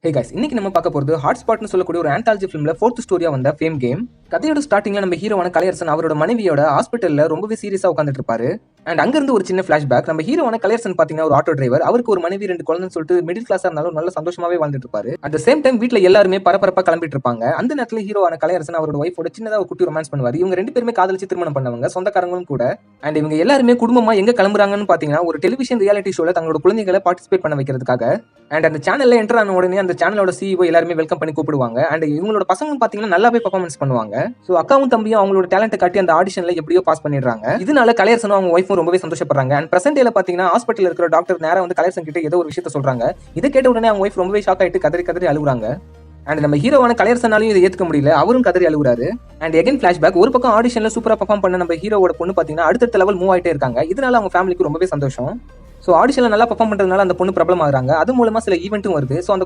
Hey guys, இன்னைக்கு நம்ம பார்க்க போறது ஹாட்ஸ்பாட்னு சொல்லக்கூடிய ஒரு ஆந்தாலஜி ஃபிலிம்ல 4th ஸ்டோரியா வந்த ஃபேம் கேம். கதையோட ஸ்டார்டிங்ல நம்ம ஹீரோவான கலையரசன் அவரோட மனைவியோட ஹாஸ்பிட்டல்ல ரொம்பவே சீரியஸா உட்காந்துட்டு இருப்பாரு. அண்ட் அங்கிருந்து ஒரு சின்ன ஃபிளாஷ்பேக். நம்ம ஹீரோவான கலையரசன் பாத்தீங்கன்னா ஒரு ஆட்டோ டிரைவர், அவருக்கு ஒரு மனைவி 2 குழந்தைன்னு சொல்லிட்டு மிடில் கிளாஸா இருந்தாலும் நல்ல சந்தோஷமாவே வாழ்ந்துட்டு இருப்பாரு. அட் த சேம் டைம் வீட்ல எல்லாருமே பரபரப்பா கிளம்பிட்டு இருப்பாங்க. அந்த நேரத்துல ஹீரோவான கலையரசன் அவரோட ஒய்ஃபோட சின்னதா ஒரு குட்டி ரொமான்ஸ் பண்ணுவாரு. இவங்க 2 பேருமே காதலிச்சு திருமணம் பண்ணவங்க, சொந்தக்காரங்களும் கூட. அண்ட் இவங்க எல்லாருமே குடும்பமா எங்க கிளம்புறாங்கன்னு பாத்தீங்கன்னா ஒரு டெலிவிஷன் ரியாலிட்டி ஷோல தங்களோட குழந்தைகளை பார்ட்டிசிபேட் பண்ண வைக்கிறதுக்காக. அண்ட் அந்த சேனல்ல என்டர் ஆன உடனே அந்த சேனலோட சிஇஓ எல்லாருமே வெல்கம் பண்ணி கூப்பிடுவாங்க. அண்ட் இவங்களோட பசங்க பாத்தீங்கன்னா நல்லாவே பெர்ஃபார்மன்ஸ் பண்ணுவாங்க. சோ அக்காவும் தம்பியும் அவங்களோட டேலண்ட் காட்டி அந்த ஆடிஷன்ல எப்படியோ பாஸ் பண்ணிடுறாங்க. இதனால கலையரசனும் அவங்க ஒய்ஃபும் ரொம்பவே சந்தோஷப்படுறாங்க. அண்ட் பிரசன்ட் டேல பாத்தீங்கன்னா ஹாஸ்பிட்டல் இருக்கிற டாக்டர் நேரா வந்து கலையரசன் கிட்ட ஏதோ ஒரு விஷயத்த சொல்றாங்க. இதை கேட்ட உடனே அவங்க ஒய்ஃப் ரொம்பவே ஷாக் ஆயிட்டு கதறி கதறி அழுகுறாங்க. அண்ட் நம்ம ஹீரோவான கலையரசனாலையும் இதை ஏத்துக்க முடியல, அவரும் கதறி அழுகுறாரு. And again flashback. ஒரு பக்கம் ஆடிஷன்ல சூப்பரா பெர்ஃபார்ம் பண்ண நம்ம ஹீரோவோட பொண்ணு பாத்தீங்கன்னா அடுத்த லெவல் மூவ் ஆயிட்டே இருக்காங்க. இதனால அவங்க ஃபேமிலிக்கு ரொம்பவே சந்தோஷம். ஸோ ஆடிஷன்ல நல்லா பெர்ஃபார்ம் பண்றதுனால அந்த பொண்ணு பிரபலம் ஆகுறாங்க. அது மூலமா சில ஈவெண்ட்டும் வருது. ஸோ அந்த